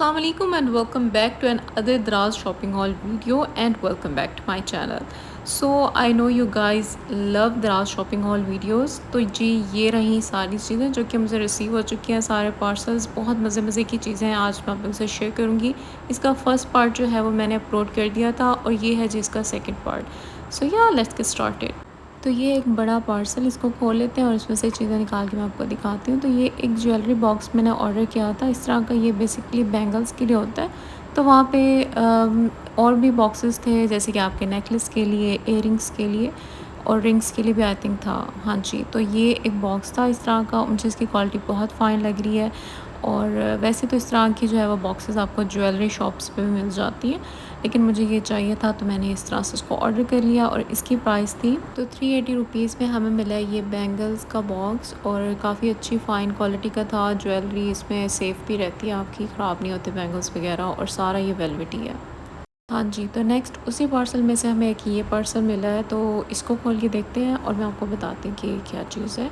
Assalamu alaikum and welcome back to another Draz shopping haul video and welcome back to my channel. So I know you guys love Draz shopping haul videos. तो जी ये रही सारी चीज़ें जो कि मुझे receive हो चुकी हैं, सारे पार्सल्स बहुत मज़े की चीज़ें हैं। आज मैं आप लोगों से शेयर करूँगी। इसका फर्स्ट पार्ट जो है वो मैंने अपलोड कर दिया था और ये है जी इसका सेकंड पार्ट। सो या लेट्स गेट स्टार्टेड। तो ये एक बड़ा पार्सल, इसको खोल लेते हैं और इसमें से चीज़ें निकाल के मैं आपको दिखाती हूँ। तो ये एक ज्वेलरी बॉक्स मैंने ऑर्डर किया था इस तरह का। ये बेसिकली बैंगल्स के लिए होता है। तो वहाँ पे और भी बॉक्सेस थे जैसे कि आपके नेकलेस के लिए, इयररिंग्स के लिए और रिंग्स के लिए भी आई थिंक था। हाँ जी, तो ये एक बॉक्स था इस तरह का। मुझे इसकी क्वालिटी बहुत फ़ाइन लग रही है। और वैसे तो इस तरह की जो है वो बॉक्सेस आपको ज्वेलरी शॉप्स पे भी मिल जाती हैं, लेकिन मुझे ये चाहिए था तो मैंने इस तरह से इसको ऑर्डर कर लिया। और इसकी प्राइस थी तो 380 रुपीज़ में हमें मिला है ये बैंगल्स का बॉक्स। और काफ़ी अच्छी फ़ाइन क्वालिटी का था। ज्वेलरी इसमें सेफ़ भी रहती है, आपकी ख़राब नहीं होती बैंगल्स वगैरह। और सारा ये वेलवेटी है। हाँ जी, तो नेक्स्ट उसी पार्सल में से हमें एक ये पार्सल मिला है, तो इसको खोल के देखते हैं और मैं आपको बताती हूँ कि ये क्या चीज़ है।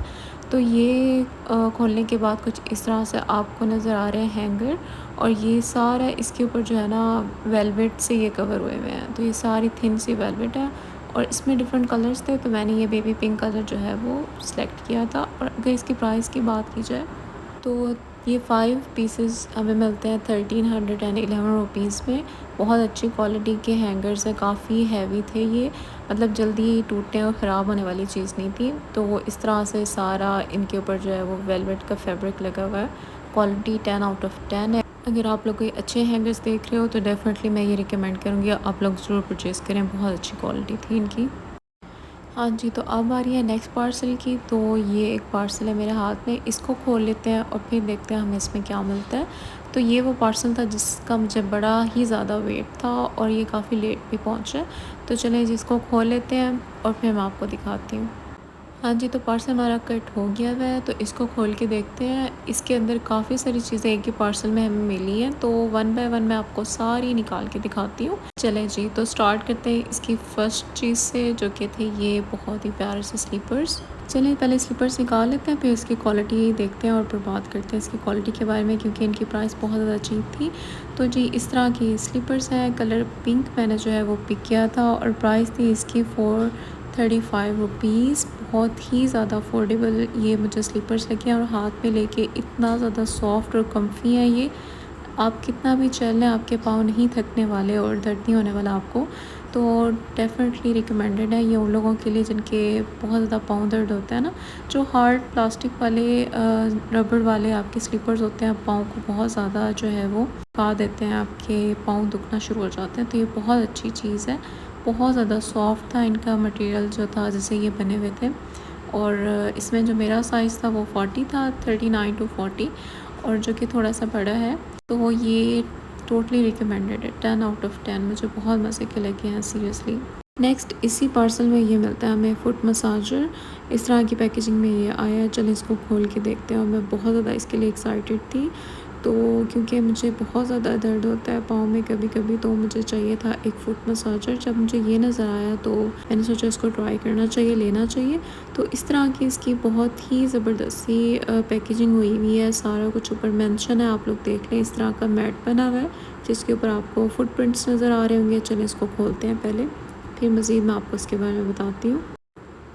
तो ये खोलने के बाद कुछ इस तरह से आपको नज़र आ रहे हैं हैंगर। और ये सारा इसके ऊपर जो है ना वेलवेट से ये कवर हुए हुए हैं। तो ये सारी थिन सी वेलवेट है और इसमें डिफरेंट कलर्स थे, तो मैंने ये बेबी पिंक कलर जो है वो सिलेक्ट किया था। और अगर इसकी प्राइस की बात की जाए तो ये 5 पीसेस हमें मिलते हैं 1311 रुपीज़ में। बहुत अच्छी क्वालिटी के हैंगर्स हैं, काफ़ी हैवी थे ये, मतलब जल्दी टूटने और ख़राब होने वाली चीज़ नहीं थी। तो वो इस तरह से सारा इनके ऊपर जो है वो वेलवेट का फैब्रिक लगा हुआ है। क्वालिटी 10 आउट ऑफ 10 है। अगर आप लोग कोई अच्छे हैंगर्स देख रहे हो तो डेफ़िनेटली मैं ये रिकमेंड करूँगी आप लोग ज़रूर परचेज़ करें। बहुत अच्छी क्वालिटी थी इनकी। हाँ जी, तो अब आ रही है नेक्स्ट पार्सल की। तो ये एक पार्सल है मेरे हाथ में, इसको खोल लेते हैं और फिर देखते हैं हमें इसमें क्या मिलता है। तो ये वो पार्सल था जिसका मुझे बड़ा ही ज़्यादा वेट था और ये काफ़ी लेट भी पहुँचा। तो चलें जिसको खोल लेते हैं और फिर मैं आपको दिखाती हूँ। हाँ जी, तो पार्सल हमारा कट हो गया हुआ है, तो इसको खोल के देखते हैं। इसके अंदर काफ़ी सारी चीज़ें एक ही पार्सल में हमें मिली हैं, तो वन बाय वन मैं आपको सारी निकाल के दिखाती हूँ। चलें जी, तो स्टार्ट करते हैं इसकी फ़र्स्ट चीज़ से जो कि थे ये बहुत ही प्यारे से स्लीपर्स। चलिए पहले स्लीपर्स निकाल लेते हैं, फिर इसकी क्वालिटी देखते हैं और फिर बात करते हैं इसकी क्वालिटी के बारे में, क्योंकि इनकी प्राइस बहुत ज़्यादा चीप थी। तो जी इस तरह की स्लीपर्स हैं, कलर पिंक मैंने जो है वो पिक किया था और प्राइस थी इसकी 435 रुपीज़। बहुत ही ज़्यादा अफोर्डेबल ये मुझे स्लीपर्स लगे हैं और हाथ में लेके इतना ज़्यादा सॉफ्ट और कम्फी है ये। आप कितना भी चल लें आपके पाँव नहीं थकने वाले और दर्द नहीं होने वाला आपको। तो डेफ़िनेटली रिकमेंडेड है ये उन लोगों के लिए जिनके बहुत ज़्यादा पाँव दर्द होता है ना। जो हार्ड प्लास्टिक वाले रबड़ वाले आपके स्लीपर्स होते हैं, पाँव को बहुत ज़्यादा जो है वो खा देते हैं, आपके पाँव दुखना शुरू हो जाते हैं। तो ये बहुत अच्छी चीज़ है। बहुत ज़्यादा सॉफ्ट था इनका मटेरियल जो था जिससे ये बने हुए थे। और इसमें जो मेरा साइज़ था वो 40 था, 39 टू 40, और जो कि थोड़ा सा बड़ा है। तो ये टोटली रिकमेंडेड है, 10 आउट ऑफ 10। मुझे बहुत मज़े के लगे हैं सीरियसली। नेक्स्ट इसी पार्सल में ये मिलता है हमें फुट मसाजर। इस तरह की पैकेजिंग में ये आया है। चलिए इसको खोल के देखते हैं। और मैं बहुत ज़्यादा इसके लिए एक्साइटेड थी, तो क्योंकि मुझे बहुत ज़्यादा दर्द होता है पाँव में कभी कभी, तो मुझे चाहिए था एक फुट मसाजर। जब मुझे ये नज़र आया तो मैंने सोचा इसको ट्राई करना चाहिए, लेना चाहिए। तो इस तरह की इसकी बहुत ही ज़बरदस्त सी पैकेजिंग हुई हुई है। सारा कुछ ऊपर मेंशन है, आप लोग देख लें। इस तरह का मैट बना हुआ है जिसके ऊपर आपको फुटप्रिंट्स नज़र आ रहे होंगे। चलिए इसको खोलते हैं पहले, फिर मज़ीद मैं आपको इसके बारे में बताती हूँ।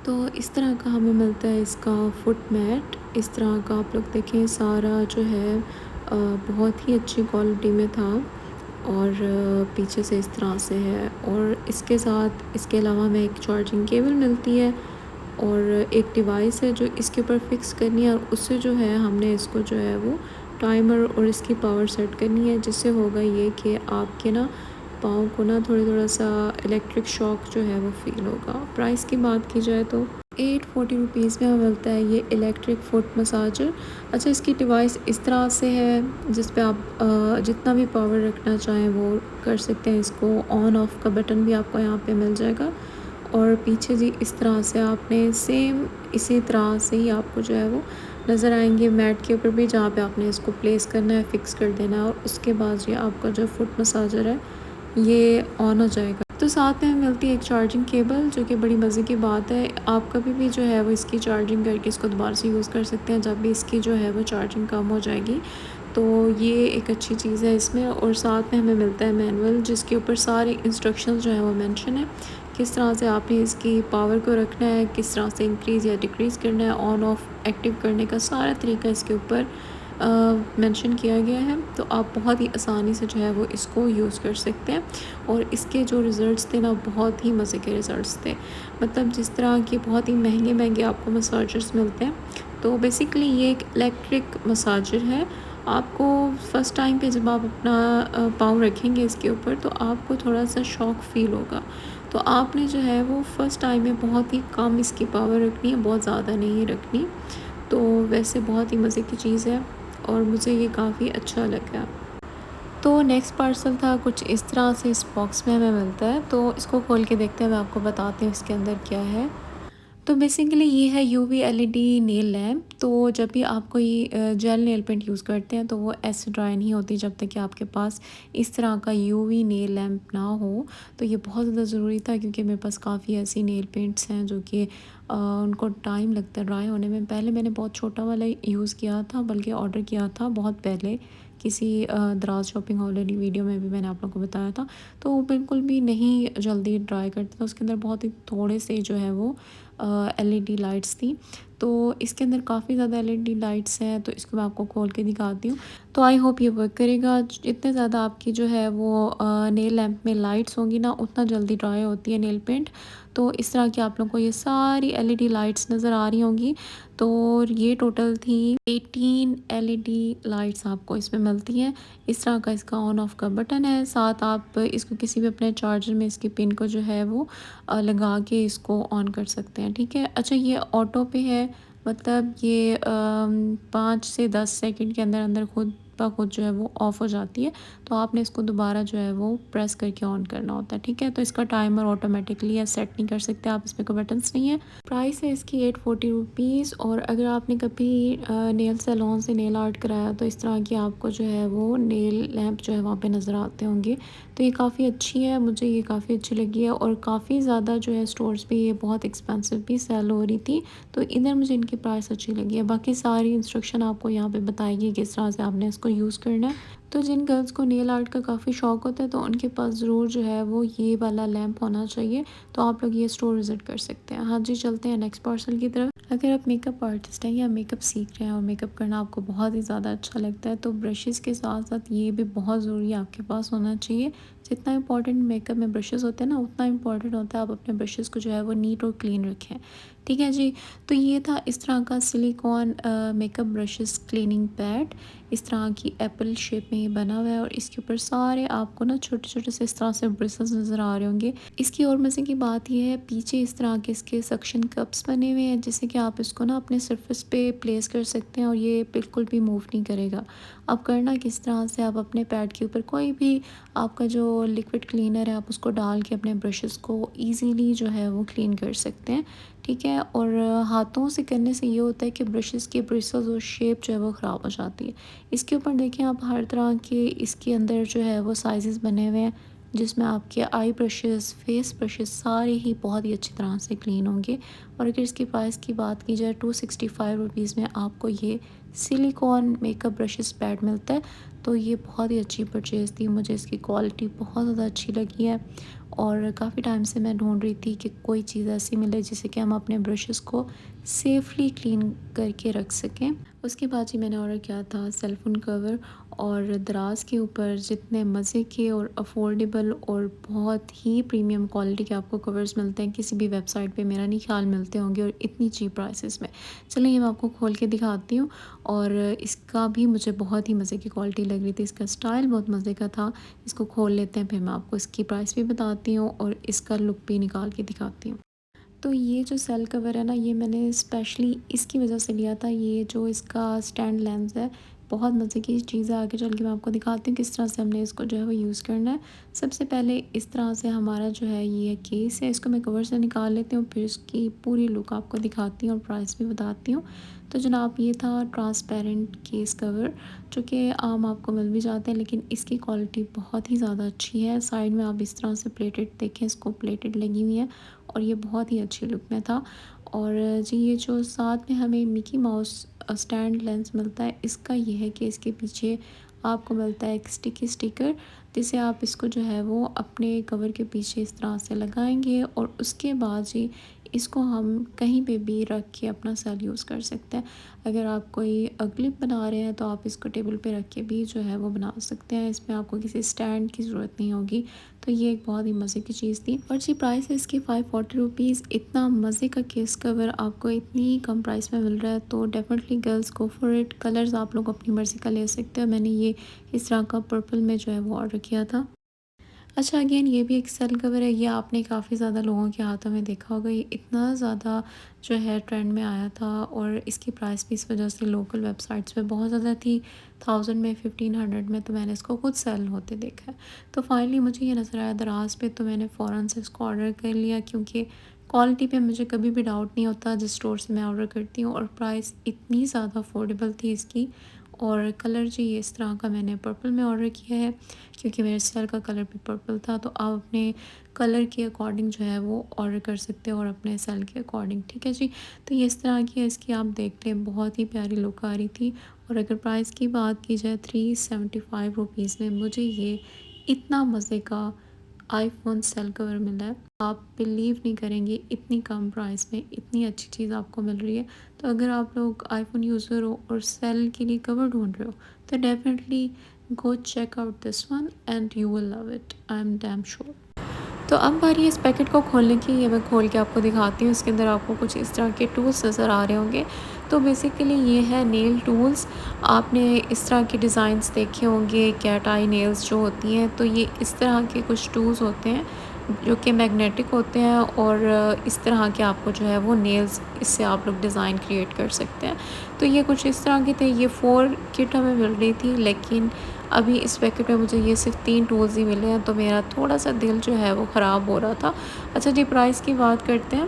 तो इस तरह का हमें मिलता है इसका फुट मैट। इस तरह का आप लोग देखें, सारा जो है बहुत ही अच्छी क्वालिटी में था। और पीछे से इस तरह से है। और इसके साथ इसके अलावा हमें एक चार्जिंग केबल मिलती है और एक डिवाइस है जो इसके ऊपर फिक्स करनी है। और उससे जो है हमने इसको जो है वो टाइमर और इसकी पावर सेट करनी है, जिससे होगा ये कि आपके ना पाँव को ना थोड़ा सा इलेक्ट्रिक शॉक जो है वो फील होगा। प्राइस की बात की जाए तो 840 रुपीज़ में हमें मिलता है ये इलेक्ट्रिक फुट मसाजर। अच्छा, इसकी डिवाइस इस तरह से है जिस पे आप जितना भी पावर रखना चाहें वो कर सकते हैं। इसको ऑन ऑफ़ का बटन भी आपको यहाँ पे मिल जाएगा। और पीछे जी इस तरह से आपने सेम इसी तरह से ही आपको जो है वो नज़र आएंगे मैट के ऊपर भी, जहाँ पे आपने इसको प्लेस करना है, फिक्स कर देना है। और उसके बाद ये आपका जो फुट मसाजर है ये ऑन हो जाएगा। तो साथ में मिलती है एक चार्जिंग केबल, जो कि बड़ी मज़े की बात है। आप कभी भी जो है वो इसकी चार्जिंग करके इसको दोबारा से यूज़ कर सकते हैं जब भी इसकी जो है वो चार्जिंग कम हो जाएगी। तो ये एक अच्छी चीज़ है इसमें। और साथ में हमें मिलता है मैनुअल, जिसके ऊपर सारे इंस्ट्रक्शंस जो है वो मेंशन है, किस तरह से आपने इसकी पावर को रखना है, किस तरह से इंक्रीज़ या डिक्रीज़ करना है, ऑन ऑफ एक्टिव करने का सारा तरीका इसके ऊपर मेंशन किया गया है। तो आप बहुत ही आसानी से जो है वो इसको यूज़ कर सकते हैं। और इसके जो रिज़ल्ट्स थे ना, बहुत ही मज़े के रिज़ल्ट्स थे। मतलब जिस तरह के बहुत ही महंगे महंगे आपको मसाजर्स मिलते हैं, तो बेसिकली ये एक इलेक्ट्रिक मसाजर है। आपको फ़र्स्ट टाइम पे जब आप अपना पाँव रखेंगे इसके ऊपर, तो आपको थोड़ा सा शॉक फ़ील होगा। तो आपने जो है वो फ़र्स्ट टाइम में बहुत ही कम इसकी पावर रखनी है, बहुत ज़्यादा नहीं रखनी। तो वैसे बहुत ही मज़े की चीज़ है और मुझे ये काफ़ी अच्छा लगा। तो नेक्स्ट पार्सल था कुछ इस तरह से, इस बॉक्स में हमें मिलता है। तो इसको खोल के देखते हैं, मैं आपको बताती हूँ इसके अंदर क्या है। तो बेसिकली ये है यूवी एलईडी नेल लैम्प। तो जब भी आप कोई जेल नेल पेंट यूज़ करते हैं, तो वो ऐसे ड्राई नहीं होती जब तक कि आपके पास इस तरह का यूवी नेल लैम्प ना हो। तो ये बहुत ज़्यादा ज़रूरी था, क्योंकि मेरे पास काफ़ी ऐसी नेल पेंट्स हैं जो कि उनको टाइम लगता है ड्राई होने में। पहले मैंने बहुत छोटा वाला यूज़ किया था, बल्कि ऑर्डर किया था बहुत पहले, किसी दराज शॉपिंग हॉल वाली वीडियो में भी मैंने आप लोगों को बताया था। तो वो बिल्कुल भी नहीं जल्दी ड्राई करता था, उसके अंदर बहुत ही थोड़े से जो है वो एलईडी लाइट्स थी। तो इसके अंदर काफ़ी ज़्यादा एलईडी लाइट्स हैं, तो इसको मैं आपको खोल के दिखाती हूँ। तो आई होप ये वर्क करेगा। जितने ज़्यादा आपकी जो है वो नेल लैंप में लाइट्स होंगी ना, उतना जल्दी ड्राई होती है नेल पेंट। तो इस तरह की आप लोगों को ये सारी एलईडी लाइट्स नज़र आ रही होंगी। तो ये टोटल थी 18 एलईडी लाइट्स आपको इसमें मिलती हैं। इस तरह का इसका ऑन ऑफ का बटन है। साथ आप इसको किसी भी अपने चार्जर में इसकी पिन को जो है वो लगा के इसको ऑन कर सकते हैं, ठीक है। अच्छा, ये ऑटो पे है, मतलब ये 5 से 10 सेकंड के अंदर अंदर खुद ब खुद जो है वो ऑफ़ हो जाती है। तो आपने इसको दोबारा जो है वो प्रेस करके ऑन करना होता है, ठीक है। तो इसका टाइमर ऑटोमेटिकली या सेट नहीं कर सकते आप, इसमें कोई बटन्स नहीं है। प्राइस है इसकी 840 रुपीज़। और अगर आपने कभी नेल सैलून से नेल आर्ट कराया, तो इस तरह की आपको जो है वो नेल लैंप जो है वहाँ पे नज़र आते होंगे। तो ये काफ़ी अच्छी है, मुझे ये काफ़ी अच्छी लगी है। और काफ़ी ज़्यादा जो है स्टोर्स पे ये बहुत एक्सपेंसिव भी सेल हो रही थी, तो इधर मुझे इनकी प्राइस अच्छी लगी है। बाकी सारी इंस्ट्रक्शन आपको यहाँ पे बताएगी किस तरह से आपने इसको यूज़ करना है। तो जिन गर्ल्स को नेल आर्ट का काफ़ी शौक होता है, तो उनके पास ज़रूर जो है वो ये वाला लैंप होना चाहिए। तो आप लोग ये स्टोर विज़िट कर सकते हैं। हाँ जी, चलते हैं नेक्स्ट पार्सल की तरफ। अगर आप मेकअप आर्टिस्ट हैं या मेकअप सीख रहे हैं और मेकअप करना आपको बहुत ही ज़्यादा अच्छा लगता है, तो ब्रशेज़ के साथ साथ ये भी बहुत ज़रूरी आपके पास होना चाहिए। जितना इंपॉर्टेंट मेकअप में ब्रशेज़ होते हैं ना, उतना इंपॉर्टेंट होता है आप अपने ब्रशेज़ को जो है वो नीट और क्लीन रखें, ठीक है जी। तो ये था इस तरह का silicon makeup brushes cleaning pad. इस तरह की एप्पल शेप में ये बना हुआ है, और इसके ऊपर सारे आपको ना छोटे छोटे से इस तरह से ब्रिसल्स नज़र आ रहे होंगे। इसकी और मज़े की बात यह है, पीछे इस तरह के इसके सक्शन कप्स बने हुए हैं, जिससे कि आप इसको ना अपने सरफेस पे प्लेस कर सकते हैं और ये बिल्कुल भी मूव नहीं करेगा। अब करना किस तरह से, आप अपने पैड के ऊपर कोई भी आपका जो लिक्विड क्लीनर है, आप उसको डाल के अपने ब्रशेज़ को ईजीली जो है वो क्लीन कर सकते हैं, ठीक है। और हाथों से करने से ये होता है कि ब्रशेज़ के ब्रिसल्स और शेप जो है वो ख़राब हो जाती है। इसके ऊपर देखें आप, हर तरह के इसके अंदर जो है वो साइज़ेस बने हुए हैं, जिसमें आपके आई ब्रशेज़, फेस ब्रशेज़ सारे ही बहुत ही अच्छी तरह से क्लीन होंगे। और अगर इसकी प्राइस की बात की जाए, 265 रुपीज़ में आपको ये सिलिकॉन मेकअप ब्रशेज़ पैड मिलता है। तो ये बहुत ही अच्छी परचेज़ थी, मुझे इसकी क्वालिटी बहुत ज़्यादा अच्छी लगी है। और काफ़ी टाइम से मैं ढूंढ रही थी कि कोई चीज़ ऐसी मिले जिससे कि हम अपने ब्रशेज़ को सेफ़ली क्लीन करके रख सकें। उसके बाद ही मैंने ऑर्डर किया था सेल फ़ोन कवर। और दराज के ऊपर जितने मज़े के और अफोर्डेबल और बहुत ही प्रीमियम क्वालिटी के आपको कवर्स मिलते हैं, किसी भी वेबसाइट पे मेरा नहीं ख्याल मिलते होंगे, और इतनी चीप प्राइसेस में। चलिए ये मैं आपको खोल के दिखाती हूँ। और इसका भी मुझे बहुत ही मज़े की क्वालिटी लग रही थी, इसका स्टाइल बहुत मज़े का था। इसको खोल लेते हैं, फिर मैं आपको इसकी प्राइस भी बताती हूँ और इसका लुक भी निकाल के दिखाती हूँ। तो ये जो सेल कवर है ना, ये मैंने स्पेशली इसकी वजह से लिया था। ये जो इसका स्टैंड लेंस है, बहुत मज़े की चीज़ है। आगे चल के मैं आपको दिखाती हूँ किस तरह से हमने इसको जो है वो यूज़ करना है। सबसे पहले इस तरह से हमारा जो है ये केस है, इसको मैं कवर से निकाल लेती हूँ, फिर इसकी पूरी लुक आपको दिखाती हूँ और प्राइस भी बताती हूँ। तो जनाब, ये था ट्रांसपेरेंट केस कवर, जो कि आम आपको मिल भी जाते हैं, लेकिन इसकी क्वालिटी बहुत ही ज़्यादा अच्छी है। साइड में आप इस तरह से प्लेटेड देखें, इसको प्लेटेड लगी हुई है, और ये बहुत ही अच्छी लुक में था। और जी, ये जो साथ में हमें मिकी माउस स्टैंड लेंस मिलता है, इसका ये है कि इसके पीछे आपको मिलता है एक स्टिकी स्टिकर, जिसे आप इसको जो है वो अपने कवर के पीछे इस तरह से लगाएंगे और उसके बाद जी इसको हम कहीं पे भी रख के अपना सेल यूज़ कर सकते हैं। अगर आप कोई क्लिप बना रहे हैं तो आप इसको टेबल पे रख के भी जो है वो बना सकते हैं, इसमें आपको किसी स्टैंड की ज़रूरत नहीं होगी। तो ये एक बहुत ही मज़े की चीज़ थी और जी प्राइस है इसकी 540 रुपीज़। इतना मज़े का केस कवर आपको इतनी कम प्राइस में मिल रहा है तो definitely girls go for it. Colours आप लोग अपनी मर्ज़ी का ले सकते हो। मैंने ये इस तरह का पर्पल में जो है वो ऑर्डर किया था। अच्छा अगेन ये भी एक सेल कवर है, ये आपने काफ़ी ज़्यादा लोगों के हाथों में देखा होगा। ये इतना ज़्यादा जो है ट्रेंड में आया था और इसकी प्राइस भी इस वजह से लोकल वेबसाइट्स पे बहुत ज़्यादा थी, 1000 में 1500 में, तो मैंने इसको खुद सेल होते देखा है। तो फाइनली मुझे ये नज़र आया दराज पे, तो मैंने फ़ौरन से इसको ऑर्डर कर लिया क्योंकि क्वालिटी पे मुझे कभी भी डाउट नहीं होता जिस स्टोर से मैं ऑर्डर करती हूँ, और प्राइस इतनी ज़्यादा अफोर्डेबल थी इसकी। और कलर जी ये इस तरह का मैंने पर्पल में ऑर्डर किया है क्योंकि मेरे सेल का कलर भी पर्पल था। तो आप अपने कलर के अकॉर्डिंग जो है वो ऑर्डर कर सकते हो और अपने सेल के अकॉर्डिंग, ठीक है जी। तो ये इस तरह की है इसकी, आप देख लें बहुत ही प्यारी लुक आ रही थी। और अगर प्राइस की बात की जाए 375 रुपीज़ में मुझे ये इतना मज़े का आईफोन सेल कवर मिला है, आप बिलीव नहीं करेंगे इतनी कम प्राइस में इतनी अच्छी चीज़ आपको मिल रही है। तो अगर आप लोग आईफोन यूज़र हो और सेल के लिए कवर ढूंढ रहे हो तो definitely go check out this one and you will love it, I am damn sure. तो अब बारी है इस पैकेट को खोलने की। ये मैं खोल के आपको दिखाती हूँ। इसके अंदर आपको कुछ इस तरह के टूल्स नज़र आ रहे होंगे। तो बेसिकली ये है नेल टूल्स। आपने इस तरह के डिज़ाइंस देखे होंगे, कैट आई नेल्स जो होती हैं, तो ये इस तरह के कुछ टूल्स होते हैं जो कि मैग्नेटिक होते हैं और इस तरह के आपको जो है वो नेल्स, इससे आप लोग डिज़ाइन क्रिएट कर सकते हैं। तो ये कुछ इस तरह के थे। ये 4 किट हमें मिल रही थी, लेकिन अभी इस पैकेट में मुझे ये सिर्फ 3 टूल्स ही मिले हैं, तो मेरा थोड़ा सा दिल जो है वो ख़राब हो रहा था। अच्छा जी प्राइस की बात करते हैं।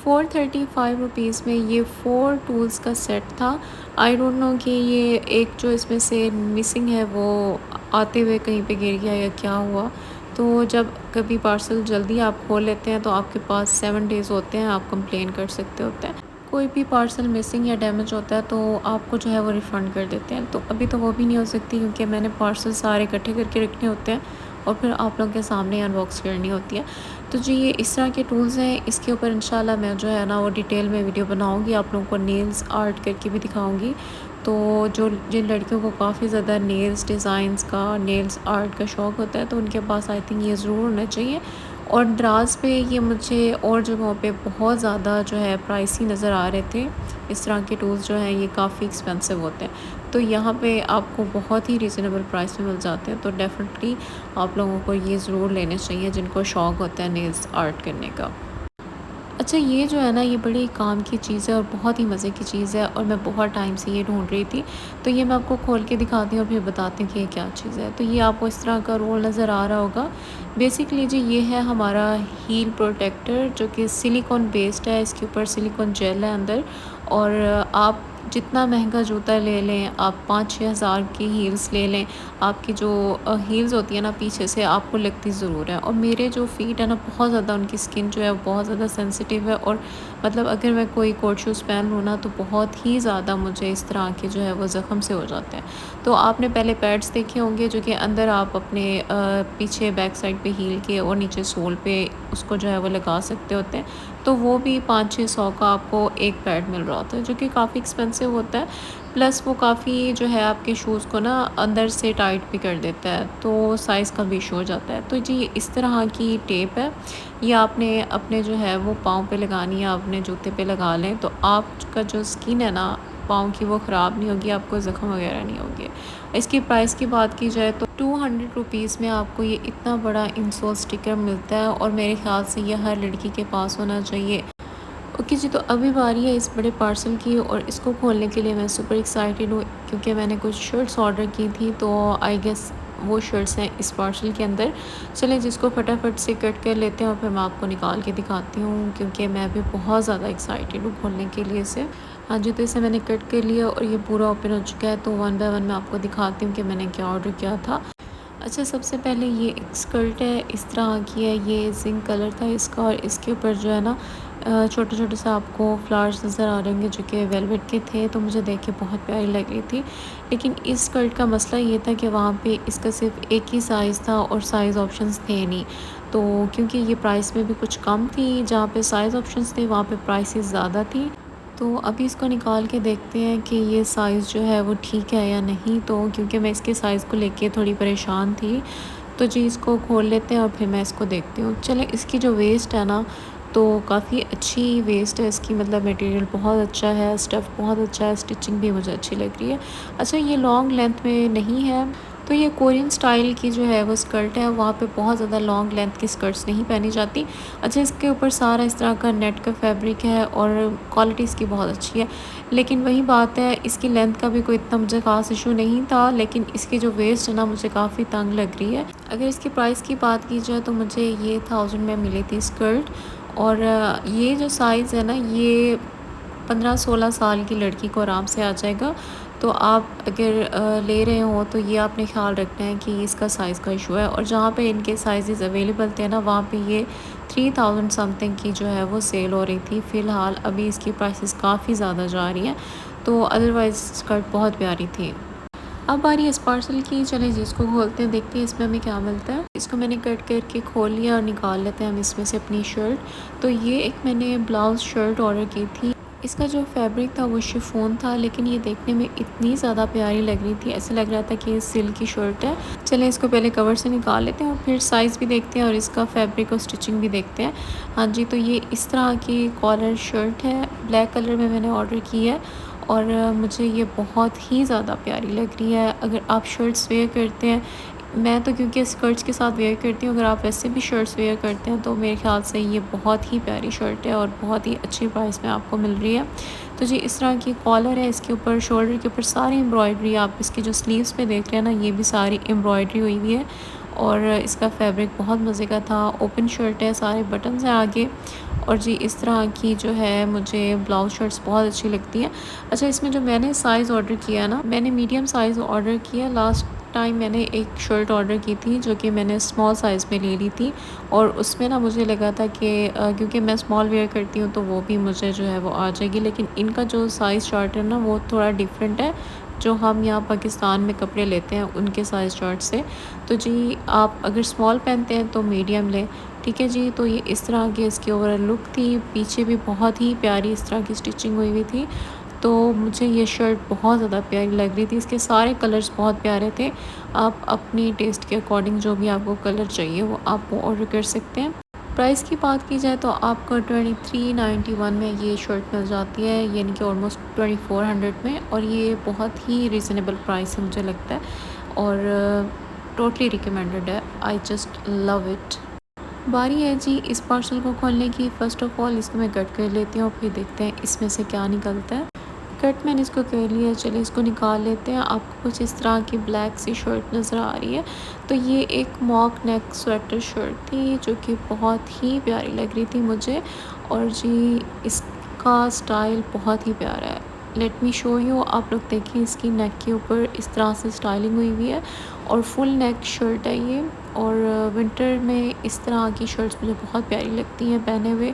435 रुपीज़ में ये 4 टूल्स का सेट था। आई डोंट नो कि ये एक जो इसमें से मिसिंग है वो आते हुए कहीं पे गिर गया या क्या हुआ। तो जब कभी पार्सल जल्दी आप खोल लेते हैं तो आपके पास 7 डेज़ होते हैं, आप कंप्लेन कर सकते होते हैं। कोई भी पार्सल मिसिंग या डैमेज होता है तो आपको जो है वो रिफ़ंड कर देते हैं। तो अभी तो वो भी नहीं हो सकती क्योंकि मैंने पार्सल सारे इकट्ठे करके रखने होते हैं और फिर आप लोगों के सामने अनबॉक्स करनी होती है। तो जी ये इस तरह के टूल्स हैं। इसके ऊपर इंशाल्लाह मैं जो है ना वो डिटेल में वीडियो बनाऊंगी, आप लोगों को नेल्स आर्ट करके भी दिखाऊंगी। तो जो जिन लड़कियों को काफ़ी ज़्यादा नेल्स डिज़ाइंस का, नेल्स आर्ट का शौक़ होता है तो उनके पास आई थिंक ये ज़रूर होना चाहिए। और दराज पे ये मुझे और जगहों पे बहुत ज़्यादा जो है प्राइसी नज़र आ रहे थे। इस तरह के टूल्स जो हैं ये काफ़ी एक्सपेंसिव होते हैं, तो यहाँ पे आपको बहुत ही रीज़नेबल प्राइस में मिल जाते हैं। तो डेफिनेटली आप लोगों को ये ज़रूर लेने चाहिए जिनको शौक़ होता है नेल्स आर्ट करने का। अच्छा ये जो है ना ये बड़ी काम की चीज़ है और बहुत ही मज़े की चीज़ है और मैं बहुत टाइम से ये ढूंढ रही थी। तो ये मैं आपको खोल के दिखाती हूँ और फिर बताती हूँ कि ये क्या चीज़ है। तो ये आपको इस तरह का रोल नज़र आ रहा होगा। बेसिकली जी ये है हमारा हील प्रोटेक्टर जो कि सिलिकॉन बेस्ड है, इसके ऊपर सिलिकॉन जेल है अंदर। और आप जितना महंगा जूता ले लें, आप 5-6 हज़ार की हील्स ले लें, आपकी जो हील्स होती है ना पीछे से आपको लगती ज़रूर है। और मेरे जो फीट है ना बहुत ज़्यादा, उनकी स्किन जो है बहुत ज़्यादा सेंसिटिव है और मतलब अगर मैं कोई कोट शूज़ पहन लूँ ना तो बहुत ही ज़्यादा मुझे इस तरह के जो है वो ज़ख्म से हो जाते हैं। तो आपने पहले पैड्स देखे होंगे जो कि अंदर आप अपने पीछे बैक साइड पे हील के और नीचे सोल पे उसको जो है वो लगा सकते होते हैं। तो वो भी 500-600 का आपको एक पैड मिल रहा होता है जो कि काफ़ी एक्सपेंसिव होता है। प्लस वो काफ़ी जो है आपके शूज़ को ना अंदर से टाइट भी कर देता है, तो साइज़ का भी इशू हो जाता है। तो जी इस तरह की टेप है, ये आपने अपने जो है वो पाँव पे लगानी है, अपने जूते पे लगा लें तो आपका जो स्किन है ना पाँव की वो ख़राब नहीं होगी, आपको ज़ख्म वगैरह नहीं होंगे। इसकी प्राइस की बात की जाए तो 200 रुपीज़ में आपको ये इतना बड़ा इंसोल स्टिकर मिलता है और मेरे ख़्याल से ये हर लड़की के पास होना चाहिए। ओके जी, तो अभी बारी है इस बड़े पार्सल की और इसको खोलने के लिए मैं सुपर एक्साइटेड हूँ क्योंकि मैंने कुछ शर्ट्स ऑर्डर की थी, तो आई गेस वो शर्ट्स हैं इस पार्सल के अंदर। चलें जिसको फटाफट से कट कर लेते हैं और फिर मैं आपको निकाल के दिखाती हूँ क्योंकि मैं भी बहुत ज़्यादा एक्साइटेड हूँ खोलने के लिए इसे। हाँ जी, तो इसे मैंने कट कर लिया और ये पूरा ओपन हो चुका है। तो वन बाय वन मैं आपको दिखाती हूँ कि मैंने क्या ऑर्डर किया था। अच्छा सबसे पहले ये एक स्कर्ट है, इस तरह की है, ये जिंक कलर था इसका और इसके ऊपर जो है ना छोटे छोटे से आपको फ्लावर्स नज़र आ रहे होंगे जो कि वेलवेट के थे, तो मुझे देख के बहुत प्यारी लग रही थी। लेकिन इस स्कर्ट का मसला ये था कि वहाँ पे इसका सिर्फ एक ही साइज़ था और साइज़ ऑप्शंस थे नहीं। तो क्योंकि ये प्राइस में भी कुछ कम थी, जहाँ पे साइज़ ऑप्शंस थे वहाँ पे प्राइसेस ज़्यादा थी। तो अभी इसको निकाल के देखते हैं कि ये साइज़ जो है वो ठीक है या नहीं। तो क्योंकि मैं इसके साइज़ को लेके थोड़ी परेशान थी, तो जी इसको खोल लेते हैं और फिर मैं इसको देखती हूँ। चलें, इसकी जो वेस्ट है ना, तो काफ़ी अच्छी वेस्ट है इसकी, मतलब मटेरियल बहुत अच्छा है, स्टफ़ बहुत अच्छा है, स्टिचिंग भी मुझे अच्छी लग रही है। अच्छा, ये लॉन्ग लेंथ में नहीं है, तो ये कोरियन स्टाइल की जो है वो स्कर्ट है, वहाँ पे बहुत ज़्यादा लॉन्ग लेंथ की स्कर्ट्स नहीं पहनी जाती। अच्छा, इसके ऊपर सारा इस तरह का नेट का फैब्रिक है और क्वालिटी इसकी बहुत अच्छी है। लेकिन वही बात है, इसकी लेंथ का भी कोई इतना मुझे ख़ास इशू नहीं था, लेकिन इसकी जो वेस्ट है ना मुझे काफ़ी तंग लग रही है। अगर इसकी प्राइस की बात की जाए तो मुझे ये 1000 में मिली थी स्कर्ट। और ये जो साइज़ है ना, ये 15-16 साल की लड़की को आराम से आ जाएगा। तो आप अगर ले रहे हो तो ये आपने ख़्याल रखना है कि इसका साइज़ का इशू है। और जहाँ पे इनके साइज़ अवेलेबल थे ना, वहाँ पे ये 3000 समथिंग की जो है वो सेल हो रही थी। फ़िलहाल अभी इसकी प्राइसेस काफ़ी ज़्यादा जा रही हैं, तो अदरवाइज़ स्कर्ट बहुत प्यारी थी। अब बारी है इस पार्सल की। चलें जी इसको खोलते हैं, देखते हैं इसमें हमें क्या मिलता है। इसको मैंने कट करके खोल लिया और निकाल लेते हैं हम इसमें से अपनी शर्ट। तो ये एक मैंने ब्लाउज़ शर्ट ऑर्डर की थी। इसका जो फैब्रिक था वो शिफॉन था, लेकिन ये देखने में इतनी ज़्यादा प्यारी लग रही थी, ऐसा लग रहा था कि ये सिल्क की शर्ट है। चलें इसको पहले कवर से निकाल लेते हैं और फिर साइज़ भी देखते हैं और इसका फैब्रिक और स्टिचिंग भी देखते हैं। हाँ जी, तो ये इस तरह की कॉलर शर्ट है, ब्लैक कलर में मैंने ऑर्डर की है और मुझे ये बहुत ही ज़्यादा प्यारी लग रही है। अगर आप शर्ट्स वेयर करते हैं, मैं तो क्योंकि स्कर्ट्स के साथ वेयर करती हूँ, अगर आप वैसे भी शर्ट्स वेयर करते हैं तो मेरे ख़्याल से ये बहुत ही प्यारी शर्ट है और बहुत ही अच्छी प्राइस में आपको मिल रही है। तो जी इस तरह की कॉलर है, इसके ऊपर शोल्डर के ऊपर सारी एम्ब्रॉयडरी, आप इसकी जो स्लीव्स पे देख रहे हैं ना, ये भी सारी एम्ब्रॉयडरी हुई हुई है। और इसका फैब्रिक बहुत मज़े का था, ओपन शर्ट है, सारे बटन्स हैं आगे। और जी इस तरह की जो है मुझे ब्लाउज शर्ट्स बहुत अच्छी लगती हैं। अच्छा, इसमें जो मैंने साइज़ ऑर्डर किया ना, मैंने मीडियम साइज़ ऑर्डर किया। लास्ट टाइम मैंने एक शर्ट ऑर्डर की थी जो कि मैंने स्मॉल साइज़ में ले ली थी, और उसमें ना मुझे लगा था कि क्योंकि मैं स्मॉल वेयर करती हूँ तो वो भी मुझे जो है वो आ जाएगी। लेकिन इनका जो साइज़ चार्ट है ना वो थोड़ा डिफरेंट है, जो हम यहाँ पाकिस्तान में कपड़े लेते हैं उनके साइज़ चार्ट से। तो जी आप अगर स्मॉल पहनते हैं तो मीडियम लें, ठीक है जी। तो ये इस तरह की इसकी ओवरऑल लुक थी, पीछे भी बहुत ही प्यारी इस तरह की स्टिचिंग हुई हुई थी। तो मुझे ये शर्ट बहुत ज़्यादा प्यारी लग रही थी, इसके सारे कलर्स बहुत प्यारे थे। आप अपनी टेस्ट के अकॉर्डिंग जो भी आपको कलर चाहिए वो आप वो ऑर्डर कर सकते हैं। प्राइस की बात की जाए तो आपको 2391 में ये शर्ट मिल जाती है, यानी कि ऑलमोस्ट 2400 में, और ये बहुत ही रीज़नेबल प्राइस है मुझे लगता है, और टोटली रिकमेंडेड है। I just love it. बारी है जी इस पार्सल को खोलने की। फ़र्स्ट ऑफ़ ऑल इसको मैं कट कर लेती हूँ, फिर देखते हैं इसमें से क्या निकलता है। कट मैंने इसको कर लिया, चलिए इसको निकाल लेते हैं। आपको कुछ इस तरह की ब्लैक सी शर्ट नज़र आ रही है। तो ये एक मॉक नेक स्वेटर शर्ट थी जो कि बहुत ही प्यारी लग रही थी मुझे, और जी इसका स्टाइल बहुत ही प्यारा है। Let me show you. आप लोग देखिए, इसकी नेक के ऊपर इस तरह से स्टाइलिंग हुई हुई है और फुल नेक शर्ट है ये। और विंटर में इस तरह की शर्ट्स मुझे बहुत प्यारी लगती हैं पहने हुए।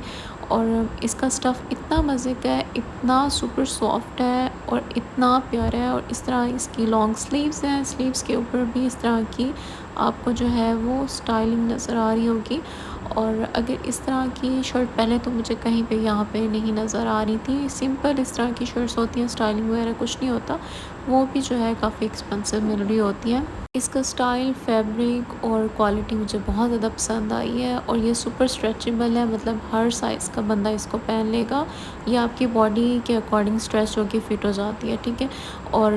और इसका स्टफ़ इतना मज़े का है, इतना सुपर सॉफ्ट है और इतना प्यारा है। और इस तरह इसकी लॉन्ग स्लीव्स हैं, स्लीव्स के ऊपर भी इस तरह की आपको जो है वो स्टाइलिंग नज़र आ रही होगी। और अगर इस तरह की शर्ट पहले तो मुझे कहीं पे यहाँ पे नहीं नज़र आ रही थी। सिंपल इस तरह की शर्ट्स होती हैं, स्टाइलिंग वगैरह कुछ नहीं होता, वो भी जो है काफ़ी एक्सपेंसिव मिल रही होती हैं। इसका स्टाइल, फैब्रिक और क्वालिटी मुझे बहुत ज़्यादा पसंद आई है, और ये सुपर स्ट्रेचेबल है, मतलब हर साइज़ का बंदा इसको पहन लेगा। ये आपकी बॉडी के अकॉर्डिंग स्ट्रेच होकर फ़िट हो जाती है, ठीक है। और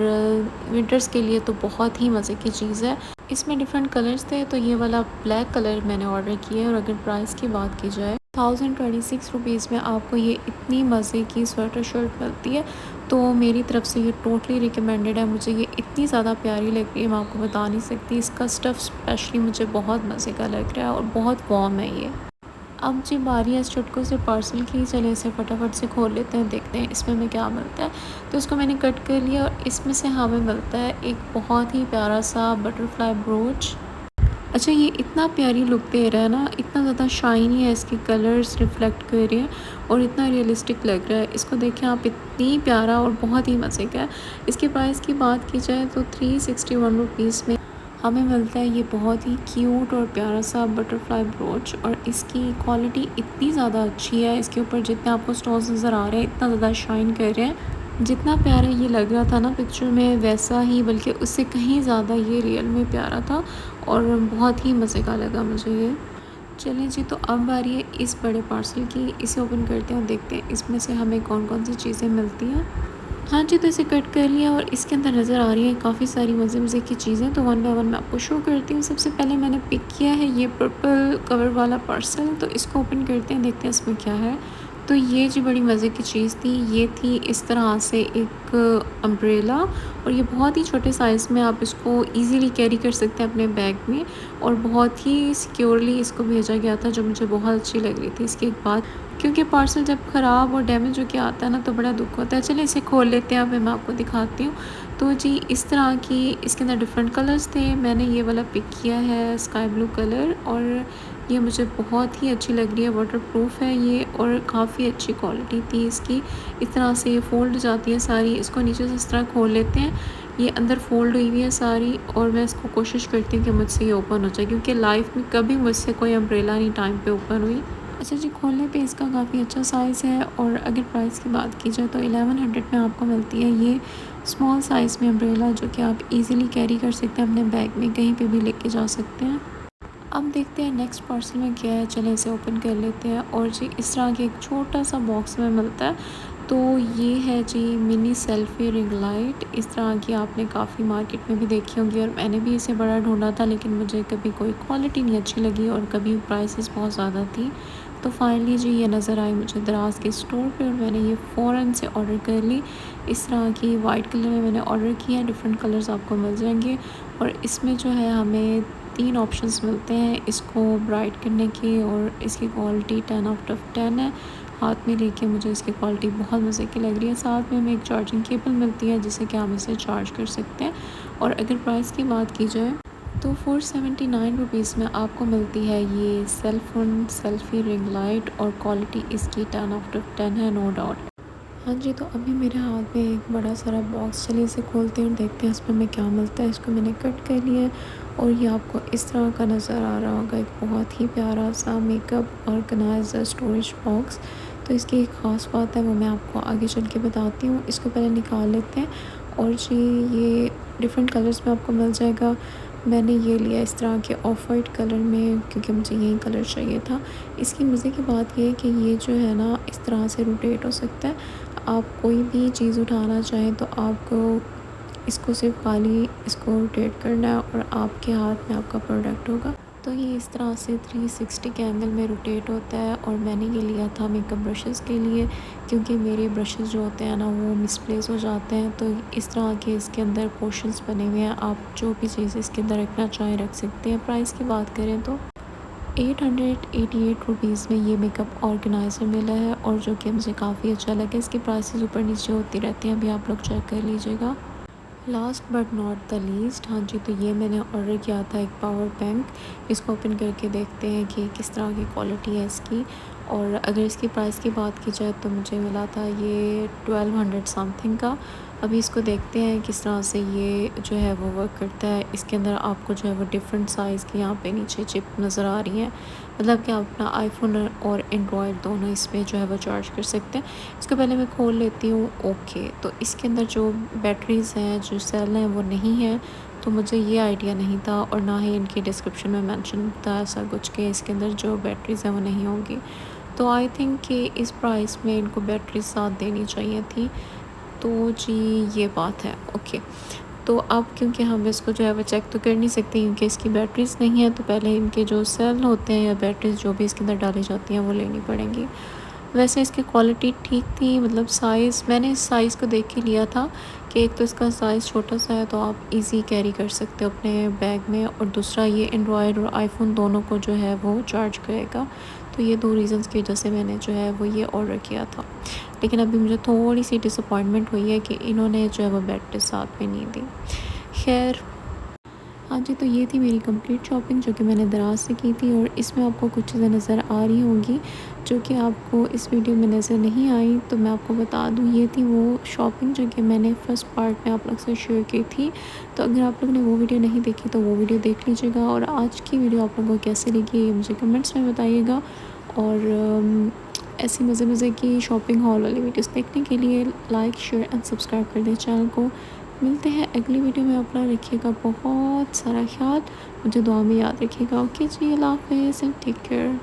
विंटर्स के लिए तो बहुत ही मज़े की चीज़ है। इसमें डिफरेंट कलर्स थे, तो ये वाला ब्लैक कलर मैंने ऑर्डर किया है। और अगर प्राइस की बात की जाए, 1026 में आपको ये इतनी मज़े की स्वेटर शर्ट मिलती है, तो मेरी तरफ से ये टोटली रिकमेंडेड है। मुझे ये इतनी ज़्यादा प्यारी लग रही है, मैं आपको बता नहीं सकती। इसका स्टफ़ स्पेशली मुझे बहुत मज़े का लग रहा है और बहुत वार्म है ये। अब जी बारी है इस चुटकू से पार्सल की। चले इसे फटाफट से खोल लेते हैं, देखते हैं इसमें हमें क्या मिलता है। तो इसको मैंने कट कर लिया और इसमें से हमें मिलता है एक बहुत ही प्यारा सा बटरफ्लाई ब्रोच। अच्छा, ये इतना प्यारी लुक दे रहा है ना, इतना ज़्यादा शाइनी है, इसके कलर्स रिफ्लेक्ट कर रहे हैं और इतना रियलिस्टिक लग रहा है। इसको देखें आप, इतनी प्यारा और बहुत ही मज़े का है। इसके प्राइस की बात की जाए तो 361 रुपीज़ में हमें मिलता है ये बहुत ही क्यूट और प्यारा सा बटरफ्लाई ब्रोच। और इसकी क्वालिटी इतनी ज़्यादा अच्छी है, इसके ऊपर जितने आपको स्टोन्स नज़र आ रहे हैं इतना ज़्यादा शाइन कर रहे हैं। जितना प्यारा ये लग रहा था ना पिक्चर में, वैसा ही बल्कि उससे कहीं ज़्यादा ये रियल में प्यारा था और बहुत ही मज़े का लगा मुझे ये। चलें जी, तो अब बारी है इस बड़े पार्सल की। इसे ओपन करते हैं और देखते हैं इसमें से हमें कौन कौन सी चीज़ें मिलती हैं। हाँ जी, तो इसे कट कर लिया और इसके अंदर नज़र आ रही है काफ़ी सारी मज़े मज़े की चीज़ें। तो वन बाय वन मैं आपको शो करती हूँ। सबसे पहले मैंने पिक किया है ये पर्पल कवर वाला पार्सल। तो इसको ओपन करते हैं, देखते हैं इसमें क्या है। तो ये जी बड़ी मज़े की चीज़ थी। ये थी इस तरह से एक अम्ब्रेला और ये बहुत ही छोटे साइज़ में आप इसको ईज़िली कैरी कर सकते हैं अपने बैग में और बहुत ही सिक्योरली इसको भेजा गया था, जो मुझे बहुत अच्छी लग रही थी। इसके एक बाद, क्योंकि पार्सल जब ख़राब और डैमेज होके आता है ना तो बड़ा दुख होता है। चलिए इसे खोल लेते हैं, अब मैं आपको दिखाती हूँ। तो जी इस तरह की इसके अंदर डिफरेंट कलर्स थे। मैंने ये वाला पिक किया है स्काई ब्लू कलर और ये मुझे बहुत ही अच्छी लग रही है। वाटरप्रूफ है ये और काफ़ी अच्छी क्वालिटी थी इसकी। इस तरह से ये फ़ोल्ड जाती है सारी। इसको नीचे से इस तरह खोल लेते हैं, ये अंदर फ़ोल्ड हुई हुई है सारी और मैं इसको कोशिश करती हूँ कि मुझसे ये ओपन हो जाए, क्योंकि लाइफ में कभी मुझसे कोई अम्ब्रेला नहीं टाइम पे ओपन हुई। अच्छा जी, खोलने पे इसका काफ़ी अच्छा साइज़ है और अगर प्राइस की बात की जाए तो 1100 में आपको मिलती है ये स्मॉल साइज़ में अम्ब्रेला, जो कि आप इजीली कैरी कर सकते हैं अपने बैग में, कहीं पे भी लेके जा सकते हैं। अब देखते हैं नेक्स्ट पार्सल में क्या है। चलें इसे ओपन कर लेते हैं और जी इस तरह के एक छोटा सा बॉक्स में मिलता है। तो ये है जी मिनी सेल्फ़ी रिंग लाइट। इस तरह की आपने काफ़ी मार्केट में भी देखी होंगी और मैंने भी इसे बड़ा ढूंढा था, लेकिन मुझे कभी कोई क्वालिटी नहीं अच्छी लगी और कभी प्राइसेस बहुत ज़्यादा थी। तो फाइनली जी ये नज़र आई मुझे दराज के स्टोर पे और मैंने ये फ़ौरन से ऑर्डर कर ली। इस तरह की वाइट कलर में मैंने ऑर्डर किया है। डिफरेंट कलर्स आपको मिल जाएंगे और इसमें जो है हमें 3 ऑप्शंस मिलते हैं इसको ब्राइट करने की और इसकी क्वालिटी 10 आउट ऑफ 10 है। हाथ में लेके मुझे इसकी क्वालिटी बहुत मज़े की लग रही है। साथ में हमें एक चार्जिंग केबल मिलती है जिससे कि हम इसे चार्ज कर सकते हैं। और अगर प्राइस की बात की जाए तो 479 रुपीज़ में आपको मिलती है ये cell phone selfie ring light और क्वालिटी इसकी 10 आउट ऑफ 10 है, नो डाउट। हाँ जी, तो अभी मेरे हाथ में एक बड़ा सारा बॉक्स, चलिए इसे खोलते हैं और देखते हैं इसमें हमें क्या मिलता है। इसको मैंने कट कर लिया है और ये आपको इस तरह का नज़र आ रहा होगा, एक बहुत ही प्यारा सा मेकअप ऑर्गेनाइज़र स्टोरेज बॉक्स। तो इसकी एक ख़ास बात है वो मैं आपको आगे चल के बताती हूँ। इसको पहले निकाल लेते हैं और जी ये डिफरेंट कलर्स में आपको मिल जाएगा। मैंने ये लिया इस तरह के ऑफ वाइट कलर में, क्योंकि मुझे यही कलर चाहिए था। इसकी मज़े की बात ये है कि ये जो है ना इस तरह से रोटेट हो सकता है। आप कोई भी चीज़ उठाना चाहें तो आपको इसको सिर्फ खाली इसको रोटेट करना है और आपके हाथ में आपका प्रोडक्ट होगा। तो ये इस तरह से 360 के एंगल में रोटेट होता है और मैंने ये लिया था मेकअप ब्रशेज़ के लिए, क्योंकि मेरे ब्रशेज़ जो होते हैं ना वो मिसप्लेस हो जाते हैं। तो इस तरह के इसके अंदर पोर्शंस बने हुए हैं, आप जो भी चीज़ इसके अंदर रखना चाहें रख सकते हैं। प्राइस की बात करें तो 888 रुपीज़ में ये मेकअप ऑर्गेनाइज़र मिला है और जो कि मुझे काफ़ी अच्छा लगा। इसकी प्राइसेस ऊपर नीचे होती रहती हैं, अभी आप लोग चेक कर लीजिएगा। Last but not the least, हाँ जी, तो ये मैंने ऑर्डर किया था एक पावर बैंक। इसको ओपन करके देखते हैं कि किस तरह की क्वालिटी है इसकी। और अगर इसकी प्राइस की बात की जाए तो मुझे मिला था ये 1200 समथिंग का। अभी इसको देखते हैं किस तरह से ये जो है वो वर्क करता है। इसके अंदर आपको जो है वो डिफरेंट साइज़ की यहाँ पे नीचे चिप नज़र आ रही हैं, मतलब कि आप अपना आईफोन और एंड्रॉयड दोनों इसमें जो है वो चार्ज कर सकते हैं। इसको पहले मैं खोल लेती हूँ। ओके, तो इसके अंदर जो बैटरीज़ हैं जो सेल हैं वो नहीं है, तो मुझे ये आइडिया नहीं था और ना ही इनकी डिस्क्रिप्शन में मेंशन था ऐसा कुछ कि इसके अंदर जो बैटरीज़ हैं वो नहीं होंगी। तो आई थिंक कि इस प्राइस में इनको बैटरी साथ देनी चाहिए थी। तो जी ये बात है। ओके, तो अब क्योंकि हम इसको जो है वो चेक तो कर नहीं सकते क्योंकि इसकी बैटरीज़ नहीं है, तो पहले इनके जो सेल होते हैं या बैटरीज़ जो भी इसके अंदर डाली जाती हैं वो लेनी पड़ेंगी। वैसे इसकी क्वालिटी ठीक थी, मतलब साइज़ मैंने इस साइज़ को देख के लिया था कि एक तो इसका साइज़ छोटा सा है तो आप इजी कैरी कर सकते हो अपने बैग में, और दूसरा ये एंड्रॉयड और आईफोन दोनों को जो है वो चार्ज करेगा। तो ये 2 रीज़न्स की वजह से मैंने जो है वो ये ऑर्डर किया था। लेकिन अभी मुझे थोड़ी सी डिसअपॉइंटमेंट हुई है कि इन्होंने जो है वो बैटरी साथ में नहीं दी। खैर, हाँ जी, तो ये थी मेरी कंप्लीट शॉपिंग जो कि मैंने दराज से की थी और इसमें आपको कुछ चीज़ें नज़र आ रही होंगी जो कि आपको इस वीडियो में नज़र नहीं आई। तो मैं आपको बता दूँ, ये थी वो शॉपिंग जो कि मैंने फ़र्स्ट पार्ट में आप लोग से शेयर की थी। तो अगर आप लोगों ने वो वीडियो नहीं देखी तो वो वीडियो देख लीजिएगा और आज की वीडियो आप लोगों को कैसी लगी ये मुझे कमेंट्स में बताइएगा। और ऐसी मज़े-मज़े की शॉपिंग हॉल वाली वीडियोज़ देखने के लिए लाइक, शेयर एंड सब्सक्राइब कर दें चैनल को। मिलते हैं अगली वीडियो में। अपना रखिएगा बहुत सारा ख्याल, मुझे दुआ में याद रखिएगा। ओके जी, अल्लाह हाफ़िज़ एंड टेक केयर।